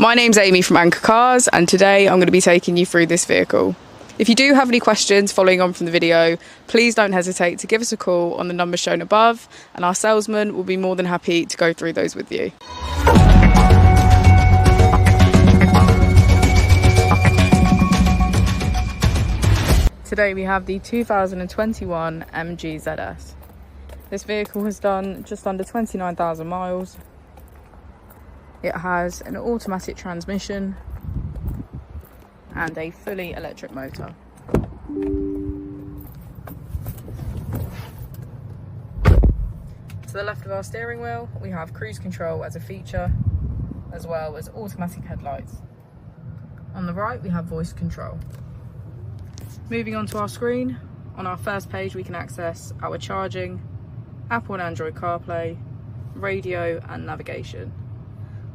My name's Amy from Anchor Cars, and today I'm going to be taking you through this vehicle. If you do have any questions following on from the video, please don't hesitate to give us a call on the number shown above, and our salesman will be more than happy to go through those with you. Today we have the 2021 MG ZS. This vehicle has done just under 29,000 miles. It has an automatic transmission and a fully electric motor. To the left of our steering wheel, we have cruise control as a feature, as well as automatic headlights. On the right, we have voice control. Moving on to our screen, on our first page we can access our charging, Apple and Android CarPlay, radio and navigation.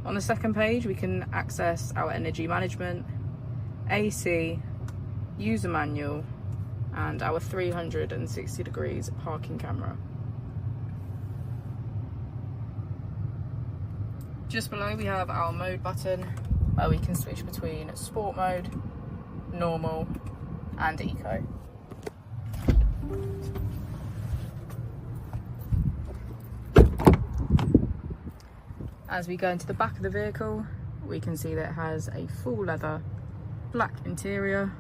On the second page we can access our energy management, AC, user manual and our 360 degrees parking camera. Just below we have our mode button where we can switch between sport mode, normal and eco. As we go into the back of the vehicle, we can see that it has a full leather black interior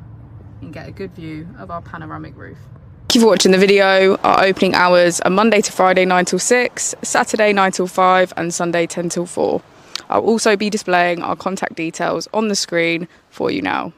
and get a good view of our panoramic roof. Thank you for watching the video. Our opening hours are Monday to Friday 9 till 6, Saturday 9 till 5 and Sunday 10 till 4. I'll also be displaying our contact details on the screen for you now.